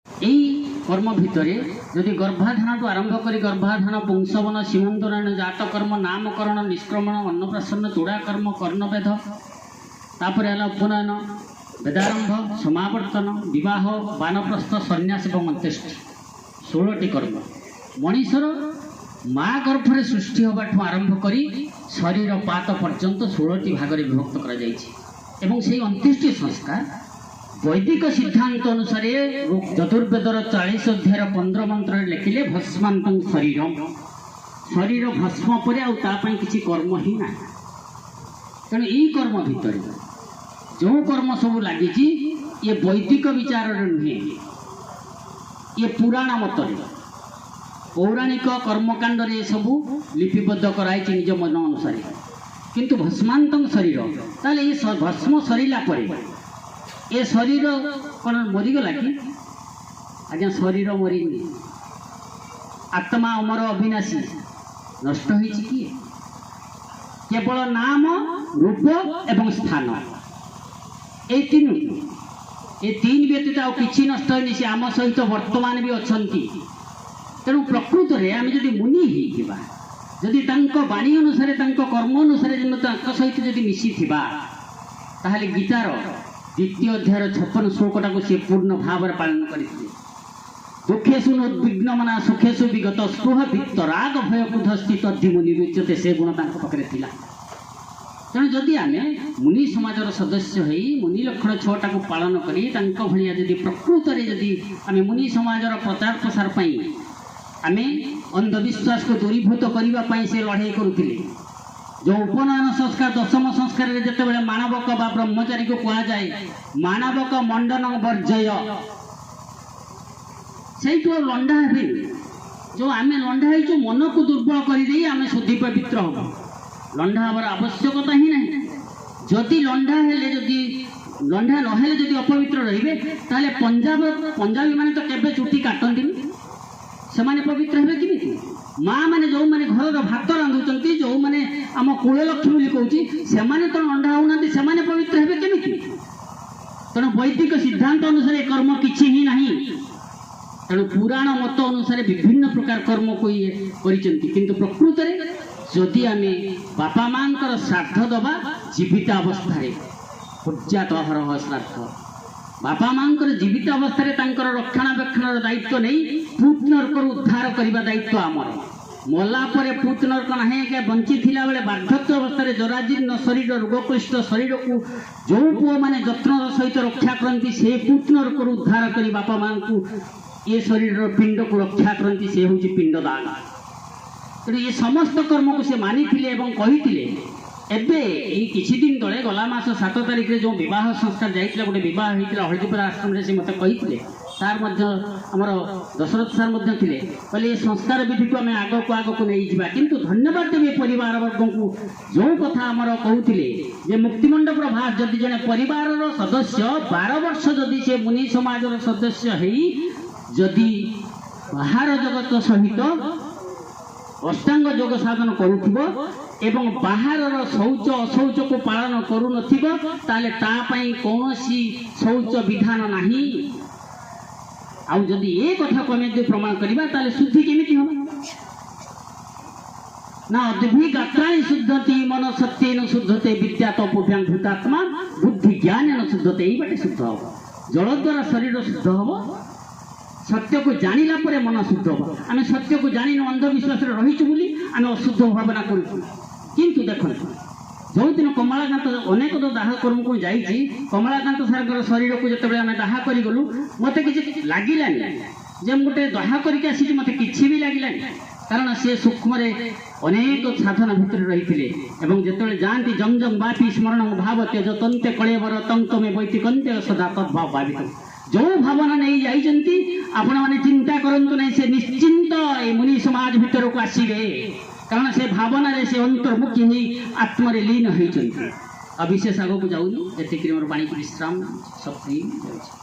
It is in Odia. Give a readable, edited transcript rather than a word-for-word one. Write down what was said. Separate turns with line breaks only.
এই কর্ম ভিতরে যদি গর্ভাধানଠୁ আরম্ভ କରି গর্ভাধান পুংসবন সীমন্তরায়ণ জাতকর্ম নামকরণ নিষ্ক্রমণ অন্নপ্রাশন চূড়াকর্ম কর্ণবেধ তারপরে হল উপনয়ন বেদারম্ভ সমাবর্তন বিবাহ বানপ্রস্থ সন্ন্যাস এবং অন্ত্যেষ্টি 16টি কর্ম মଣିষর মা গর্ভরে সৃষ্টি হবাঠু আরম্ভ করে শরীর পাত পর্যন্ত 16টি ভাগরে বিভক্ত করা যাইছে এবং সেই অন্ত্যেষ্টি সংস্কার বৈদিক সিদ্ধান্ত অনুসারে চতুর্বেদর 40 অধ্যায়ের 15 মন্ত্রে লেখিলে ভস্মান্তং শরীরম শরীর ভস্ম পরে ଆଉ ତା ପାଇଁ କିଛି কর্ম ହିଁ ନାହିଁ। ତେଣୁ এই কর্ম ভিতরে ଯେଉଁ কর্ম ସବୁ ଲାଗିଛି ଇଏ ବୈଦିକ ବିଚାରରେ ନୁହେଁ, ଇଏ ପୁରାଣ ମତରେ ପୌରାଣିକ କର୍ମକାଣ୍ଡରେ ଏସବୁ ଲିପିବଦ୍ଧ କରାଯାଇଛି ନିଜ ମନ ଅନୁସାରେ। କିନ୍ତୁ ଭସ୍ମାନ୍ତଂ ଶରୀର ତାହେଲେ ଏ ଭସ୍ମ ସରିଲା ପରେ ଏ ଶରୀର କ'ଣ ମରିଗଲା କି? ଆଜ୍ଞା ଶରୀର ମରିନି, ଆତ୍ମା ଅମର ଅବିନାଶୀ ନଷ୍ଟ ହେଇଛି କି? କେବଳ ନାମ ରୂପ ଏବଂ ସ୍ଥାନ এই ତିନି ବ୍ୟତୀତ ଆଉ କିଛି ନଷ୍ଟ ହେଇନି। ସେ ଆମ ସହିତ ବର୍ତ୍ତମାନ ବି ଅଛନ୍ତି। ତେଣୁ ପ୍ରକୃତରେ ଆମେ ଯଦି ମୁନି ହେଇଥିବା, ଯଦି ତାଙ୍କ ବାଣୀ ଅନୁସାରେ ତାଙ୍କ କର୍ମ ଅନୁସାରେ ତାଙ୍କ ସହିତ ଯଦି ମିଶିଥିବା ତାହେଲେ ଗୀତାର ଦ୍ୱିତୀୟ ଅଧ୍ୟାୟର 56 ଶ୍ଲୋକଟାକୁ ସେ ପୂର୍ଣ୍ଣ ଭାବରେ ପାଳନ କରିଥିଲେ। ଦୁଃଖେଷୁ ଉଦ୍ବିଗ୍ନ ମନା ସୁଖେଷୁ ବିଗତ ସ୍ପୃହ ବିତ୍ତ ରାଗ ଭୟ କ୍ରୋଧ ସ୍ଥିତ ଧିମୁନି ବିଚ୍ୟୁତେ ସେ ଗୁଣ ତାଙ୍କ ପାଖରେ ଥିଲା। ତେଣୁ ଯଦି ଆମେ ମୁନି ସମାଜର ସଦସ୍ୟ ହୋଇ ମୁନି ଲକ୍ଷଣ 6ଟାକୁ ପାଳନ କରି ତାଙ୍କ ଭଳିଆ ଯଦି ପ୍ରକୃତରେ ଯଦି ଆମେ ମୁନି ସମାଜର ପ୍ରଚାର ପ୍ରସାର ପାଇଁ ଆମେ ଅନ୍ଧବିଶ୍ୱାସକୁ ଦୂରୀଭୂତ କରିବା ପାଇଁ ସେ ଲଢ଼େଇ କରୁଥିଲେ। ଯେଉଁ ଉପନୟନ ସଂସ୍କାର 10ମ ସଂସ୍କାରରେ ଯେତେବେଳେ ମାନବକ ବା ବ୍ରହ୍ମଚାରୀକୁ କୁହାଯାଏ ମାନବକ ମଣ୍ଡନ ବର୍ଜୟ, ସେଇଠୁ ଲଣ୍ଡା ହେବେନି। ଯେଉଁ ଆମେ ଲଣ୍ଡା ହେଇଛୁ ମନକୁ ଦୁର୍ବଳ କରିଦେଇ ଆମେ ଶୁଦ୍ଧି ପବିତ୍ର ହବ, ଲଣ୍ଡା ହେବାର ଆବଶ୍ୟକତା ହିଁ ନାହିଁ। ଯଦି ଲଣ୍ଡା ହେଲେ ଯଦି ଲଣ୍ଡା ନହେଲେ ଯଦି ଅପବିତ୍ର ରହିବେ ତାହେଲେ ପଞ୍ଜାବୀମାନେ ତ କେବେ ଚୁଟି କାଟନ୍ତିନି, ସେମାନେ ପବିତ୍ର ହେବେ କେମିତି? ମା ମାନେ ଯେଉଁମାନେ ଘରର ଭାତ ରାନ୍ଧୁଛନ୍ତି, ଯେଉଁମାନେ ଆମ କୁଳଲକ୍ଷ୍ମୀ ବୋଲି କହୁଛି, ସେମାନେ ତ ଲଣ୍ଡା ହେଉନାହାନ୍ତି, ସେମାନେ ପବିତ୍ର ହେବେ କେମିତି? ତେଣୁ ବୈଦିକ ସିଦ୍ଧାନ୍ତ ଅନୁସାରେ କର୍ମ କିଛି ହିଁ ନାହିଁ। ତେଣୁ ପୁରାଣ ମତ ଅନୁସାରେ ବିଭିନ୍ନ ପ୍ରକାର କର୍ମକୁ ଇଏ କରିଛନ୍ତି। କିନ୍ତୁ ପ୍ରକୃତରେ ଯଦି ଆମେ ବାପା ମାଙ୍କର ଶ୍ରାଦ୍ଧ ଦେବା ଜୀବିତ ଅବସ୍ଥାରେ, ପୂଜ୍ୟାତ ଅହରହ ଶ୍ରାଦ୍ଧ, ବାପା ମାଙ୍କର ଜୀବିତ ଅବସ୍ଥାରେ ତାଙ୍କର ରକ୍ଷଣାବେକ୍ଷଣର ଦାୟିତ୍ୱ ନେଇ ପୁତ୍ ନରକରୁ ଉଦ୍ଧାର କରିବା ଦାୟିତ୍ୱ ଆମର। ମଲା ପରେ ପୁତ୍ ନରକ ନାହିଁ ଆଜ୍ଞା। ବଞ୍ଚିଥିଲା ବେଳେ ବାର୍ଦ୍ଧକ୍ୟ ଅବସ୍ଥାରେ ଜରାଜୀର୍ଣ୍ଣ ଶରୀର ରୋଗକ୍ଳିଷ୍ଟ ଶରୀରକୁ ଯେଉଁ ପୁଅମାନେ ଯତ୍ନର ସହିତ ରକ୍ଷା କରନ୍ତି ସେ ପୁତ୍ ନରକରୁ ଉଦ୍ଧାର କରି ବାପା ମାଙ୍କୁ ଏ ଶରୀରର ପିଣ୍ଡକୁ ରକ୍ଷା କରନ୍ତି, ସେ ହେଉଛି ପିଣ୍ଡଦାନ। ତେଣୁ ଏ ସମସ୍ତ କର୍ମକୁ ସେ ମାନିଥିଲେ ଏବଂ କହିଥିଲେ। ଏବେ ଏଇ କିଛି ଦିନ ତଳେ ଗଲା ମାସ 7 ତାରିଖରେ ଯେଉଁ ବିବାହ ସଂସ୍କାର ଯାଇଥିଲା, ଗୋଟେ ବିବାହ ହେଇଥିଲା ହଳଦୀପରା ଆଶ୍ରମରେ, ସେ ମୋତେ କହିଥିଲେ। ସାର୍ ମଧ୍ୟ ଆମର ଦଶରଥ ସାର୍ ମଧ୍ୟ ଥିଲେ, କହିଲେ ଏ ସଂସ୍କାର ବିଧିକୁ ଆମେ ଆଗକୁ ନେଇଯିବା। କିନ୍ତୁ ଧନ୍ୟବାଦ ଦେବି ପରିବାର ବର୍ଗଙ୍କୁ, ଯେଉଁ କଥା ଆମର କହୁଥିଲେ ଯେ ମୁକ୍ତିମଣ୍ଡପର ଭାସ ଯଦି ଜଣେ ପରିବାରର ସଦସ୍ୟ 12 ବର୍ଷ ଯଦି ସେ ମୁନି ସମାଜର ସଦସ୍ୟ ହେଇ ଯଦି ବାହାର ଜଗତ ସହିତ ଅଷ୍ଟାଙ୍ଗ ଯୋଗ ସାଧନ କରୁଥିବ ଏବଂ ବାହାରର ଶୌଚ ଅଶୌଚକୁ ପାଳନ କରୁନଥିବ ତାହେଲେ ତା ପାଇଁ କୌଣସି ଶୌଚ ବିଧାନ ନାହିଁ। ଆଉ ଯଦି ଏ କଥାକୁ ଆମେ ଯଦି ପ୍ରମାଣ କରିବା ତାହେଲେ ଶୁଦ୍ଧି କେମିତି ହେବ? ନା ଅଦ୍ଭିଗାତ୍ରାଣି ଶୁଦ୍ଧତି ମନ ସତ୍ୟେନ ଶୁଦ୍ଧତେ ବିଦ୍ୟା ତପୋଭ୍ୟାଂ ଭୂତାତ୍ମା ବୁଦ୍ଧି ଜ୍ଞାନେନ ଶୁଦ୍ଧତେ। ଏଇ ବାଟେ ଶୁଦ୍ଧ ହେବ। ଜଳ ଦ୍ୱାରା ଶରୀର ଶୁଦ୍ଧ ହେବ, ସତ୍ୟକୁ ଜାଣିଲା ପରେ ମନ ଶୁଦ୍ଧ ହେବ। ଆମେ ସତ୍ୟକୁ ଜାଣିନୁ, ଅନ୍ଧବିଶ୍ୱାସରେ ରହିଛୁ ବୋଲି ଆମେ ଅଶୁଦ୍ଧ ଭାବନା କରୁଛୁ। କିନ୍ତୁ ଦେଖନ୍ତୁ, ଯେଉଁଦିନ କମଳାକାନ୍ତ ଅନେକ ଦାହ କର୍ମକୁ ଯାଇଛି, କମଳାକାନ୍ତ ସାର୍ଙ୍କର ଶରୀରକୁ ଯେତେବେଳେ ଆମେ ଦାହ କରିଗଲୁ ମୋତେ କିଛି ଲାଗିଲାନି ଯେ ମୁଁ ଗୋଟେ ଦାହ କରିକି ଆସିଛି, ମୋତେ କିଛି ବି ଲାଗିଲାନି। କାରଣ ସେ ସୂକ୍ଷ୍ମରେ ଅନେକ ସାଧନା ଭିତରେ ରହିଥିଲେ ଏବଂ ଯେତେବେଳେ ଯାଆନ୍ତି ଜଂ ଜଂ ବାପି ସ୍ମରଣ ଭାବ ତେଜ ତନ୍ତେ କଳେବର ତନ୍ତମେ ବୈତିକନ୍ତେ ସଦା ତଦ୍ଭାବ ଭାବିତ। ଯେଉଁ ଭାବନା ନେଇ ଯାଇଛନ୍ତି ଆପଣମାନେ ଚିନ୍ତା କରନ୍ତୁ ନାହିଁ, ସେ ନିଶ୍ଚିନ୍ତ ଏ ମୁନି ସମାଜ ଭିତରକୁ ଆସିବେ। କାରଣ ସେ ଭାବନାରେ ସେ ଅନ୍ତର୍ମୁଖୀ ହୋଇ ଆତ୍ମରେ ଲୀନ ହୋଇଛନ୍ତି। ଆଉ ବିଶେଷ ଆଗକୁ ଯାଉନି, ଏତିକିରେ ମୋର ବାଣୀକୁ ବିଶ୍ରାମ, ଶକ୍ତି ଯାଉଛି।